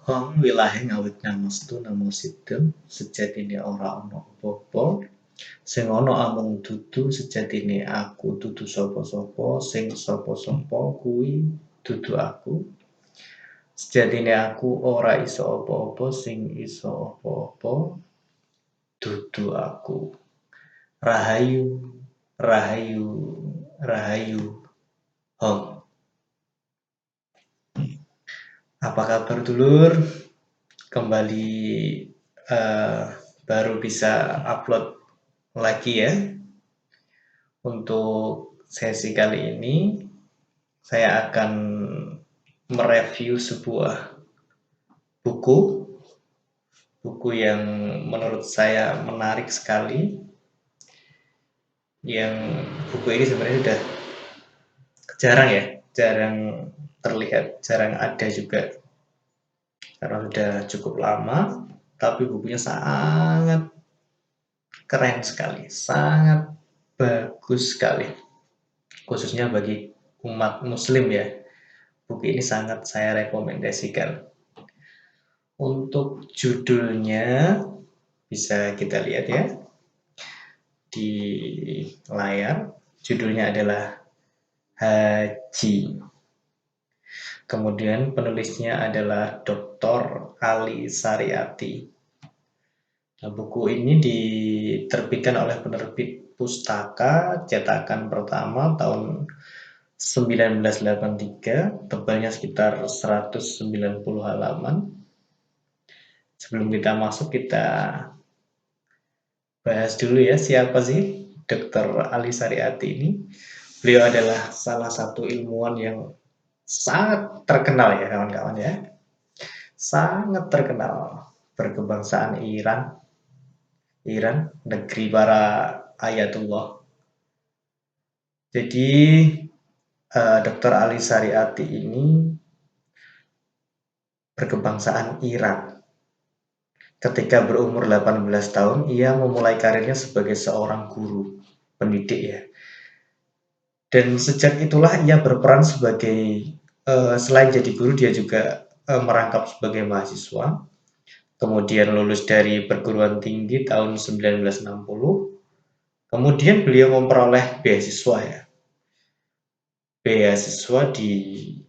Hong wilahe ngawit ngamestu namo sidhem sejatine ora ana apa-apa sing ana amung dudu sejatine aku dudu sapa-sapa sing sapa-sapa kuwi dudu aku sejatine aku ora iso apa-apa sing iso apa-apa dudu aku Rahayu Rahayu Rahayu Hong. Apa kabar dulur? Kembali eh, baru bisa upload lagi ya. Untuk sesi kali ini saya akan mereview sebuah buku yang menurut saya menarik sekali. Yang buku ini sebenarnya sudah jarang terlihat, jarang ada juga karena sudah cukup lama, tapi bukunya sangat keren sekali, sangat bagus sekali, khususnya bagi umat muslim ya. Buku ini sangat saya rekomendasikan. Untuk judulnya bisa kita lihat ya di layar. Judulnya adalah Haji. Kemudian penulisnya adalah Dr. Ali Sariati. Nah, buku ini diterbitkan oleh penerbit Pustaka cetakan pertama tahun 1983, tebalnya sekitar 190 halaman. Sebelum kita masuk, kita bahas dulu ya siapa sih Dr. Ali Sariati ini. Beliau adalah salah satu ilmuwan yang sangat terkenal ya kawan-kawan ya. Sangat terkenal, berkebangsaan Iran, negeri para ayatullah. Jadi Dr. Ali Sariati ini berkebangsaan Iran. Ketika berumur 18 tahun, ia memulai karirnya sebagai seorang guru, pendidik ya. Dan sejak itulah ia berperan sebagai, selain jadi guru, dia juga merangkap sebagai mahasiswa. Kemudian lulus dari perguruan tinggi tahun 1960. Kemudian beliau memperoleh beasiswa ya. Beasiswa di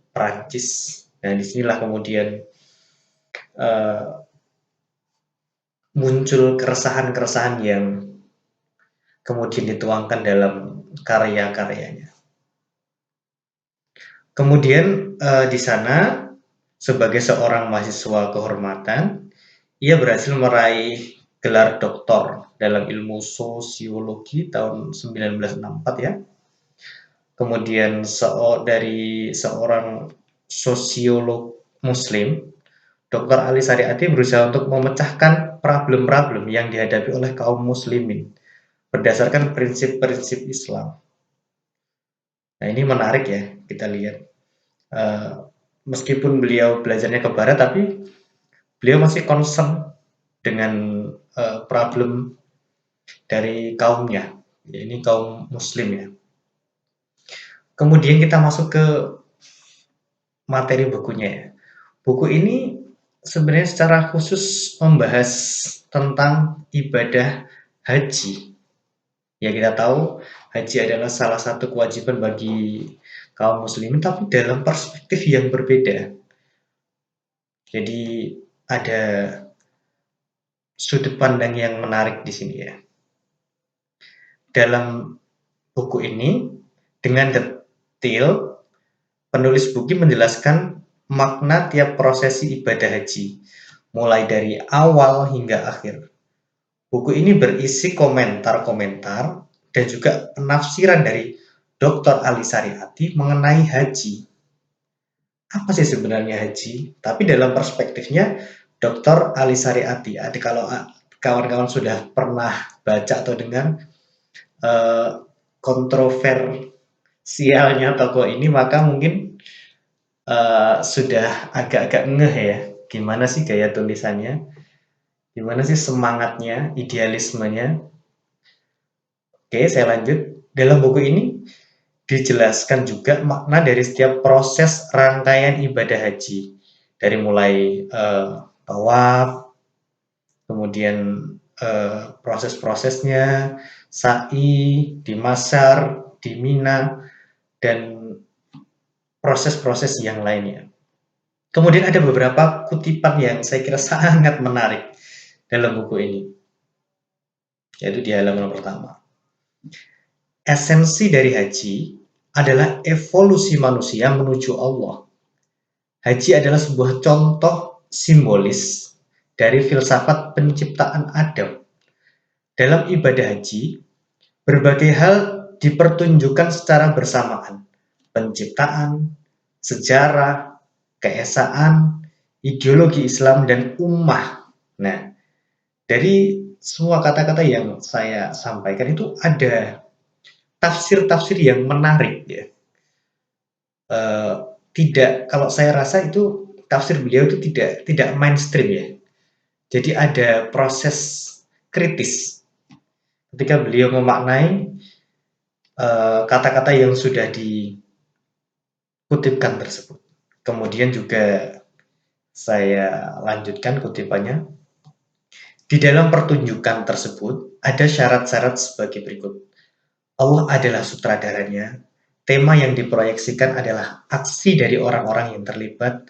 Prancis. Nah, disinilah kemudian muncul keresahan-keresahan yang kemudian dituangkan dalam karya-karyanya. Kemudian di sana sebagai seorang mahasiswa kehormatan, ia berhasil meraih gelar doktor dalam ilmu sosiologi tahun 1964 ya. Kemudian dari seorang sosiolog muslim, Dr. Ali Sariati berusaha untuk memecahkan problem-problem yang dihadapi oleh kaum muslimin berdasarkan prinsip-prinsip Islam. Nah, ini menarik ya, kita lihat. Meskipun beliau belajarnya ke barat, tapi beliau masih concern dengan problem dari kaumnya. Ya, ini kaum muslim ya. Kemudian kita masuk ke materi bukunya ya. Buku ini sebenarnya secara khusus membahas tentang ibadah haji. Ya, kita tahu haji adalah salah satu kewajiban bagi kaum muslimin, tapi dalam perspektif yang berbeda. Jadi ada sudut pandang yang menarik di sini ya. Dalam buku ini dengan detail penulis buku menjelaskan makna tiap prosesi ibadah haji, mulai dari awal hingga akhir. Buku ini berisi komentar-komentar dan juga penafsiran dari Dr. Ali Sariati mengenai haji. Apa sih sebenarnya haji? Tapi dalam perspektifnya Dr. Ali Sariati. Kalau kawan-kawan sudah pernah baca atau dengar kontroversialnya tokoh ini, maka mungkin sudah agak-agak ngeh ya, gimana sih gaya tulisannya, gimana sih semangatnya, idealismenya. Oke, saya lanjut. Dalam buku ini dijelaskan juga makna dari setiap proses rangkaian ibadah haji, Dari mulai tawaf, kemudian proses-prosesnya, sa'i, di Masar, di Mina, dan proses-proses yang lainnya. Kemudian ada beberapa kutipan yang saya kira sangat menarik dalam buku ini, yaitu di halaman pertama. Esensi dari haji adalah evolusi manusia menuju Allah. Haji adalah sebuah contoh simbolis dari filsafat penciptaan Adam. Dalam ibadah haji, berbagai hal dipertunjukkan secara bersamaan. Penciptaan, sejarah, keesaan, ideologi Islam, dan ummah. Nah, dari semua kata-kata yang saya sampaikan itu ada tafsir-tafsir yang menarik ya. Tidak, kalau saya rasa itu tafsir beliau itu tidak mainstream ya. Jadi ada proses kritis ketika beliau memaknai kata-kata yang sudah dikutipkan tersebut. Kemudian juga saya lanjutkan kutipannya. Di dalam pertunjukan tersebut ada syarat-syarat sebagai berikut. Allah adalah sutradaranya. Tema yang diproyeksikan adalah aksi dari orang-orang yang terlibat.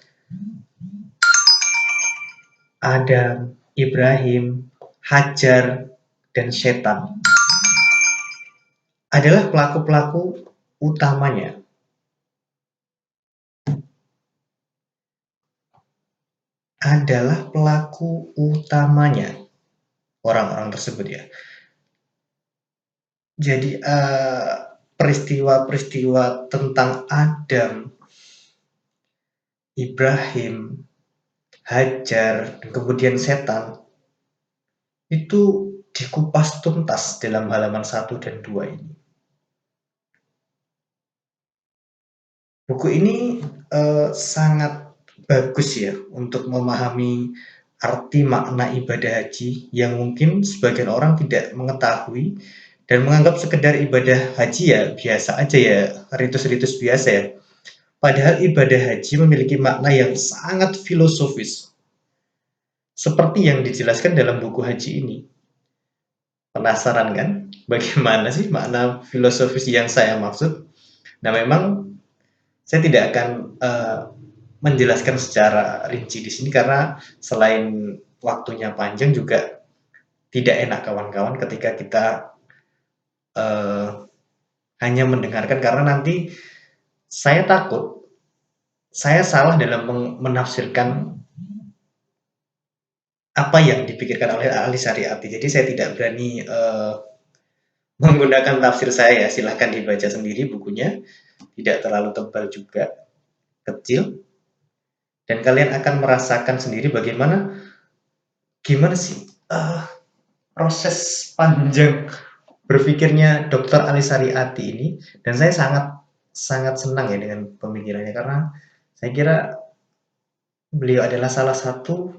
Adam, Ibrahim, Hajar, dan Setan adalah pelaku-pelaku utamanya. Adalah pelaku utamanya orang-orang tersebut ya. Jadi peristiwa-peristiwa tentang Adam, Ibrahim, Hajar, dan kemudian Setan itu dikupas tuntas dalam halaman 1 dan 2 ini. Buku ini sangat bagus ya untuk memahami arti makna ibadah haji yang mungkin sebagian orang tidak mengetahui dan menganggap sekedar ibadah haji ya biasa aja ya, ritus-ritus biasa ya. Padahal ibadah haji memiliki makna yang sangat filosofis. Seperti yang dijelaskan dalam buku haji ini. Penasaran kan? Bagaimana sih makna filosofis yang saya maksud? Nah, memang saya tidak akan menjelaskan secara rinci di sini karena selain waktunya panjang juga tidak enak kawan-kawan ketika kita hanya mendengarkan karena nanti saya takut saya salah dalam menafsirkan apa yang dipikirkan oleh ahli syariati. Jadi saya tidak berani menggunakan tafsir saya ya. Silahkan dibaca sendiri bukunya. Tidak terlalu tebal juga, kecil. Dan kalian akan merasakan sendiri gimana sih proses panjang berpikirnya Dr. Ali Syariati ini. Dan saya sangat senang ya dengan pemikirannya karena saya kira beliau adalah salah satu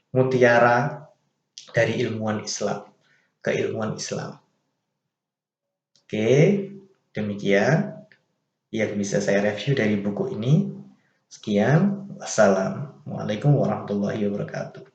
mutiara dari ilmuwan Islam, keilmuan Islam. Oke, demikian yang bisa saya review dari buku ini. Sekian, wassalamualaikum warahmatullahi wabarakatuh.